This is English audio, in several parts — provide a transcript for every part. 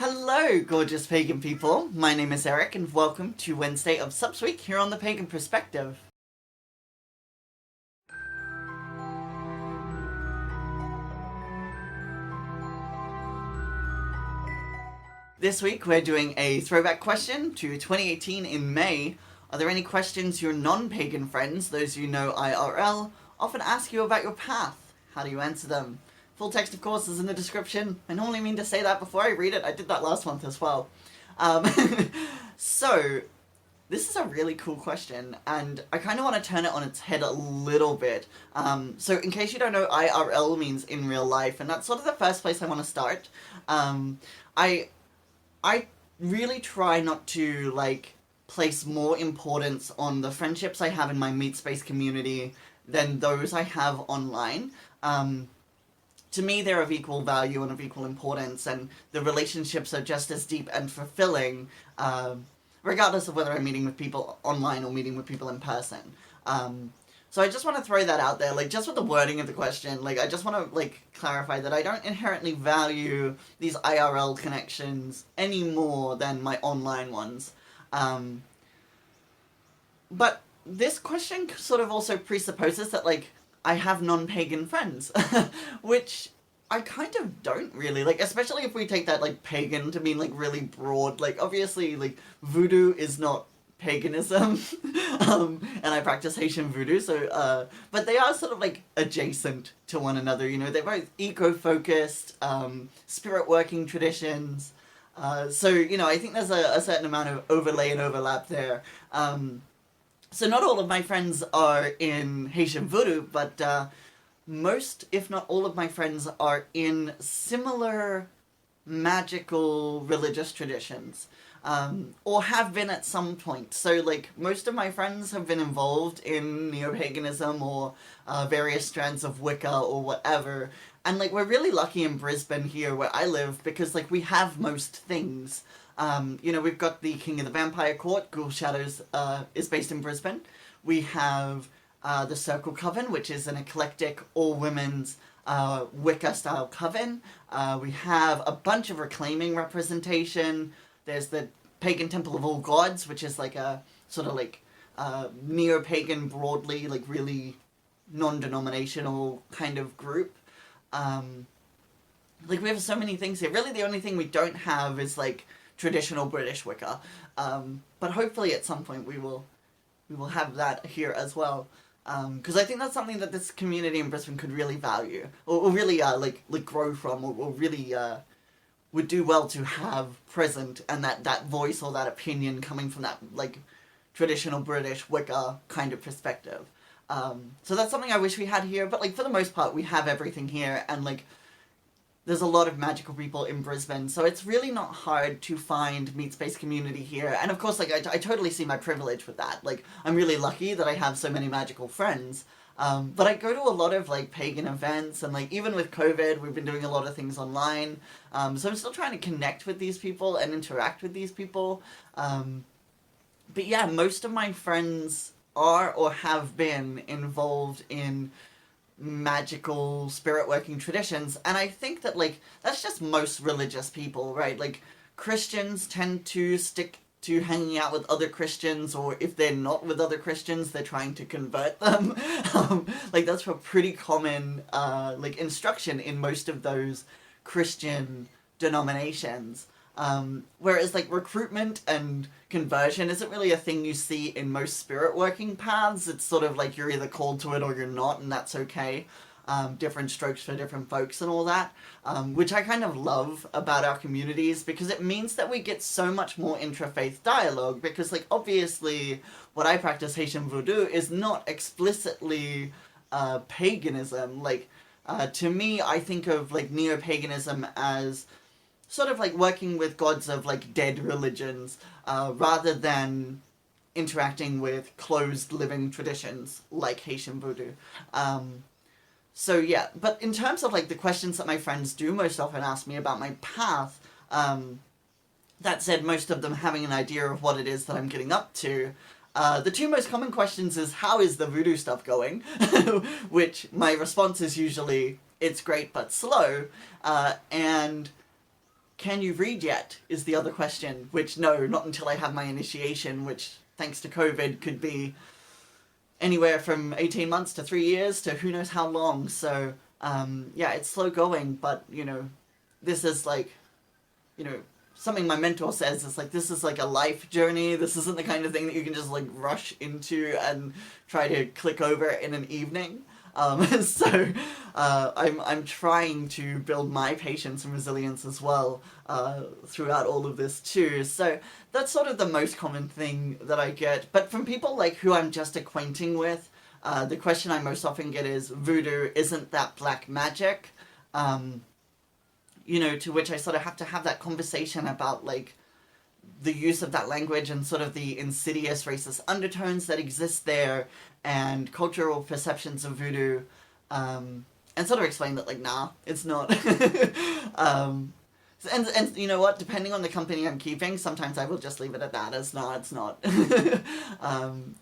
Hello, gorgeous pagan people. My name is Eric, and welcome to Wednesday of Subsweek here on the Pagan Perspective. This week we're doing a throwback question to 2018 in May. Are there any questions your non-pagan friends, those you know IRL, often ask you about your path? How do you answer them? Full text, of course, is in the description. I normally mean to say that before I read it. I did that last month as well. Um, so, this is a really cool question, and I kind of want to turn it on its head a little bit. So in case you don't know, IRL means in real life, and that's sort of the first place I want to start. I I really try not to, place more importance on the friendships I have in my meat space community than those I have online. To me, they're of equal value and of equal importance, and the relationships are just as deep and fulfilling, regardless of whether I'm meeting with people online or meeting with people in person. So I just want to throw that out there, just with the wording of the question, I just want to, clarify that I don't inherently value these IRL connections any more than my online ones. But this question sort of also presupposes that, I have non-pagan friends, which I kind of don't really, especially if we take that, pagan to mean, really broad, obviously, voodoo is not paganism, and I practice Haitian voodoo, so, but they are sort of, adjacent to one another, they're both eco-focused, spirit-working traditions, so, I think there's a certain amount of overlay and overlap there. So not all of my friends are in Haitian voodoo, but most, if not all of my friends are in similar magical religious traditions, or have been at some point. So, most of my friends have been involved in neo-paganism or various strands of Wicca or whatever. And, we're really lucky in Brisbane here where I live because, we have most things. We've got the King of the Vampire Court, Ghoul Shadows, is based in Brisbane. We have the Circle Coven, which is an eclectic, all-women's Wicca-style coven. We have a bunch of reclaiming representation. There's the Pagan Temple of All Gods, which is a sort of neo-pagan, broadly, really non-denominational kind of group. We have so many things here. Really, the only thing we don't have is, traditional British Wicca. But hopefully at some point we will have that here as well. Because I think that's something that this community in Brisbane could really value, or really, grow from, or really, would do well to have present, and that voice or that opinion coming from that, traditional British Wicca kind of perspective. So that's something I wish we had here, but, for the most part, we have everything here, and, there's a lot of magical people in Brisbane, so it's really not hard to find meat space community here. And of course, I totally see my privilege with that. I'm really lucky that I have so many magical friends. But I go to a lot of, pagan events, and, even with COVID, we've been doing a lot of things online. So I'm still trying to connect with these people and interact with these people. But yeah, most of my friends are or have been involved in magical spirit working traditions, and I think that that's just most religious people, right? Christians tend to stick to hanging out with other Christians, or if they're not with other Christians, they're trying to convert them. That's a pretty common instruction in most of those Christian denominations. Whereas recruitment and conversion isn't really a thing you see in most spirit working paths. It's sort of you're either called to it or you're not, and that's okay. Different strokes for different folks and all that, which I kind of love about our communities, because it means that we get so much more intra-faith dialogue, because obviously what I practice, Haitian voodoo, is not explicitly paganism. To me, I think of neo-paganism as sort of working with gods of dead religions, rather than interacting with closed living traditions like Haitian voodoo. So yeah, but in terms of the questions that my friends do most often ask me about my path, that said, most of them having an idea of what it is that I'm getting up to, the two most common questions is, how is the voodoo stuff going? Which my response is usually, it's great but slow, and can you read yet, is the other question, which no, not until I have my initiation, which thanks to COVID could be anywhere from 18 months to 3 years to who knows how long. So yeah, it's slow going, but you know, this is like, you know, something my mentor says is like, this is like a life journey. This isn't the kind of thing that you can just like rush into and try to click over in an evening. So I'm trying to build my patience and resilience as well throughout all of this too. So that's sort of the most common thing that I get. But from people like who I'm just acquainting with, the question I most often get is, voodoo, isn't that black magic? You know, to which I sort of have to have that conversation about like the use of that language and sort of the insidious racist undertones that exist there, and cultural perceptions of voodoo, and sort of explain that like, nah, it's not. And you know what, depending on the company I'm keeping, sometimes I will just leave it at that, as nah, it's not.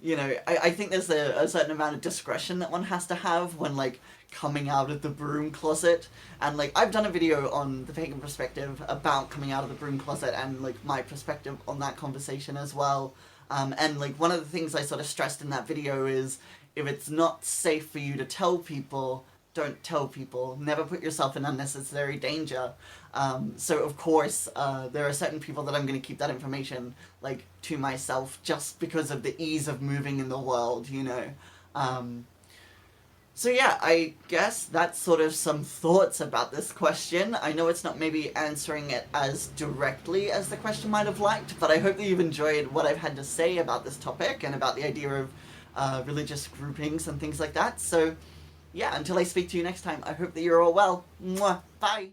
You know, I think there's a certain amount of discretion that one has to have when like coming out of the broom closet. And like, I've done a video on the pagan perspective about coming out of the broom closet and like my perspective on that conversation as well. And like, one of the things I sort of stressed in that video is, if it's not safe for you to tell people, don't tell people. Never put yourself in unnecessary danger. So of course, there are certain people that I'm going to keep that information like to myself, just because of the ease of moving in the world, you know. So yeah, I guess that's sort of some thoughts about this question. I know it's not maybe answering it as directly as the question might have liked, but I hope that you've enjoyed what I've had to say about this topic and about the idea of religious groupings and things like that. So yeah, until I speak to you next time, I hope that you're all well. Mwah. Bye!